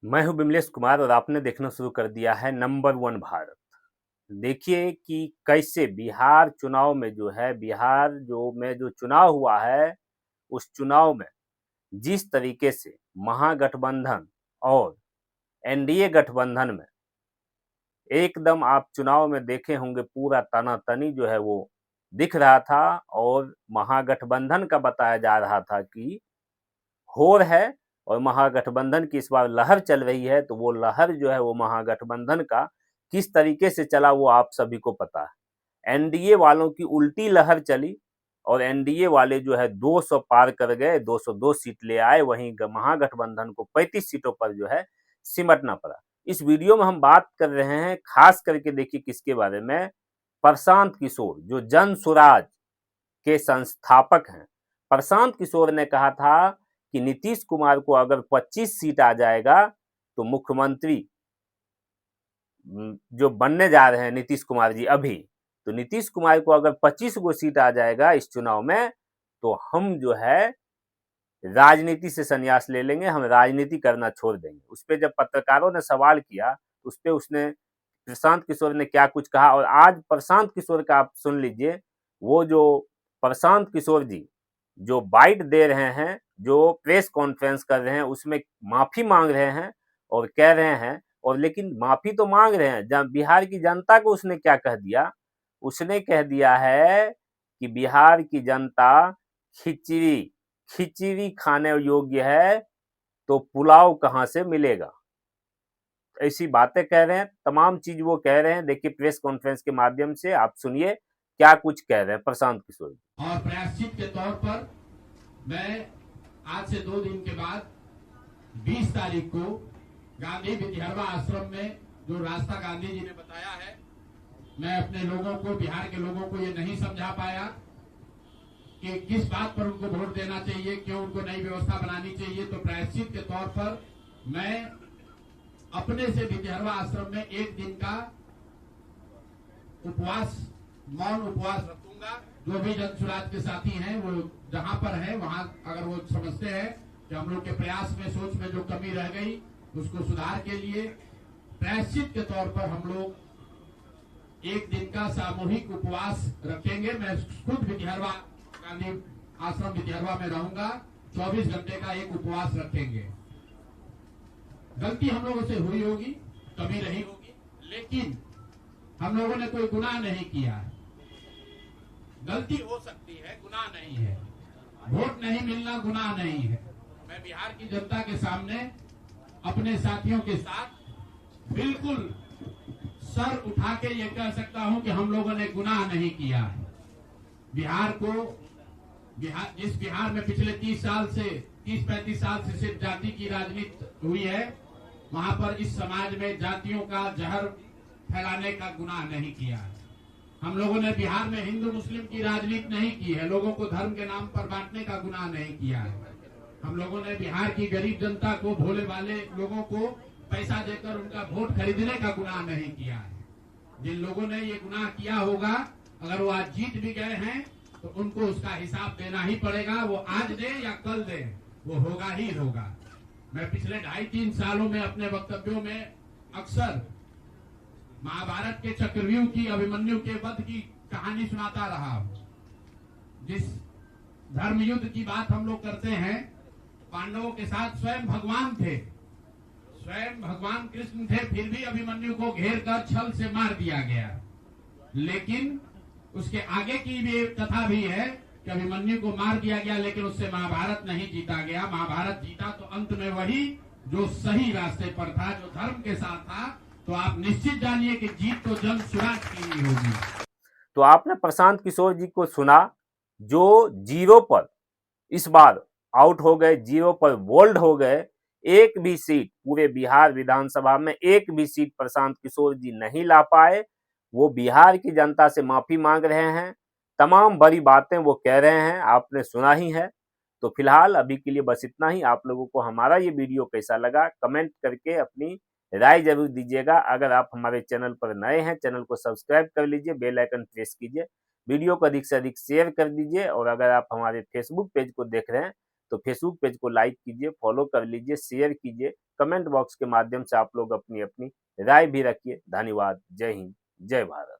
मैं हूं बिमलेश कुमार और आपने देखना शुरू कर दिया है नंबर वन भारत। देखिए कि कैसे बिहार चुनाव में जो है बिहार जो चुनाव हुआ है उस चुनाव में जिस तरीके से महागठबंधन और एनडीए गठबंधन में एकदम आप चुनाव में देखे होंगे पूरा तनातनी जो है वो दिख रहा था। और महागठबंधन का बताया जा रहा था कि होर है और महागठबंधन की इस बार लहर चल रही है, तो वो लहर जो है वो महागठबंधन का किस तरीके से चला वो आप सभी को पता है। एनडीए वालों की उल्टी लहर चली और एनडीए वाले जो है 200 पार कर गए, 202 सीट ले आए। वहीं महागठबंधन को 35 सीटों पर जो है सिमटना पड़ा। इस वीडियो में हम बात कर रहे हैं खास करके, देखिए किसके बारे में, प्रशांत किशोर जो जन सुराज के संस्थापक हैं। प्रशांत किशोर ने कहा था कि नीतीश कुमार को अगर 25 सीट आ जाएगा तो मुख्यमंत्री जो बनने जा रहे हैं नीतीश कुमार जी अभी, तो नीतीश कुमार को अगर 25 गो सीट आ जाएगा इस चुनाव में तो हम जो है राजनीति से संन्यास ले लेंगे, हम राजनीति करना छोड़ देंगे। उस पर जब पत्रकारों ने सवाल किया तो उस पर उसने प्रशांत किशोर ने क्या कुछ कहा। और आज प्रशांत किशोर का आप सुन लीजिए, वो जो प्रशांत किशोर जी जो बाइट दे रहे हैं, जो प्रेस कॉन्फ्रेंस कर रहे हैं, उसमें माफी मांग रहे हैं और कह रहे हैं, और लेकिन माफी तो मांग रहे हैं, जब बिहार की जनता को उसने क्या कह दिया, उसने कह दिया है कि बिहार की जनता खिचड़ी खिचड़ी खाने योग्य है तो पुलाव कहां से मिलेगा। ऐसी बातें कह रहे हैं, तमाम चीज वो कह रहे हैं। देखिए प्रेस कॉन्फ्रेंस के माध्यम से आप सुनिए क्या कुछ कह रहे हैं प्रशांत किशोर। और प्रायश्चित के तौर पर मैं आज से 2 दिन के बाद 20 तारीख को गांधी विद्यारवा आश्रम में जो रास्ता गांधी जी ने बताया है, मैं अपने लोगों को, बिहार के लोगों को ये नहीं समझा पाया कि किस बात पर उनको वोट देना चाहिए, क्यों उनको नई व्यवस्था बनानी चाहिए। तो प्रायश्चित के तौर पर मैं अपने से विद्यारवा आश्रम में 1 दिन का उपवास, मौन उपवास रखूंगा। जो भी जन सुराज के साथी हैं वो जहां पर है वहां अगर वो समझते हैं कि हम लोग के प्रयास में, सोच में जो कमी रह गई उसको सुधार के लिए प्रायश्चित के तौर पर हम लोग 1 दिन का सामूहिक उपवास रखेंगे। मैं खुद विद्यारवा, गांधी आश्रम विद्यारवा में रहूंगा, 24 घंटे का एक उपवास रखेंगे। गलती हम लोगों से हुई होगी, कमी रही होगी, लेकिन हम लोगों ने कोई गुनाह नहीं किया है। गलती हो सकती है, गुनाह नहीं है। वोट नहीं मिलना गुनाह नहीं है। मैं बिहार की जनता के सामने अपने साथियों के साथ बिल्कुल सर उठा के ये कह सकता हूं कि हम लोगों ने गुनाह नहीं किया है। जिस बिहार में पिछले 30-35 साल से सिर्फ जाति की राजनीति हुई है, वहां पर इस समाज में जातियों का जहर फैलाने का गुनाह नहीं किया है। हम लोगों ने बिहार में हिंदू मुस्लिम की राजनीति नहीं की है, लोगों को धर्म के नाम पर बांटने का गुनाह नहीं किया है। हम लोगों ने बिहार की गरीब जनता को, भोले वाले लोगों को पैसा देकर उनका वोट खरीदने का गुनाह नहीं किया है। जिन लोगों ने ये गुनाह किया होगा, अगर वो आज जीत भी गए हैं तो उनको उसका हिसाब देना ही पड़ेगा। वो आज दे या कल दे, वो होगा ही होगा। मैं पिछले 2.5-3 सालों में अपने वक्तव्यों में अक्सर महाभारत के चक्रव्यूह की, अभिमन्यु के वध की कहानी सुनाता रहा हूं। जिस धर्म युद्ध की बात हम लोग करते हैं, पांडवों के साथ स्वयं भगवान थे, स्वयं भगवान कृष्ण थे, फिर भी अभिमन्यु को घेर कर छल से मार दिया गया। लेकिन उसके आगे की भी कथा भी है कि अभिमन्यु को मार दिया गया, लेकिन उससे महाभारत नहीं जीता गया। महाभारत जीता तो अंत में वही जो सही रास्ते पर था, जो धर्म के साथ था। तो आप निश्चित जानिए कि जीत तो जन सुराज की ही होगी। तो आपने प्रशांत किशोर जी को सुना, जो जीरो पर इस बार आउट हो गए, जीरो पर बोल्ड हो गए। एक भी सीट पूरे बिहार विधानसभा में, एक भी सीट प्रशांत किशोर जी नहीं ला पाए। वो बिहार की जनता से माफी मांग रहे हैं, तमाम बड़ी बातें वो कह रहे हैं, आपने सुना ही है। तो फिलहाल अभी के लिए बस इतना ही। आप लोगों को हमारा ये वीडियो कैसा लगा कमेंट करके अपनी राय जरूर दीजिएगा। अगर आप हमारे चैनल पर नए हैं, चैनल को सब्सक्राइब कर लीजिए, बेल आइकन प्रेस कीजिए, वीडियो को अधिक से अधिक शेयर कर दीजिए। और अगर आप हमारे फेसबुक पेज को देख रहे हैं तो फेसबुक पेज को लाइक कीजिए, फॉलो कर लीजिए, शेयर कीजिए, कमेंट बॉक्स के माध्यम से आप लोग अपनी अपनी राय भी रखिए। धन्यवाद। जय हिंद, जय भारत।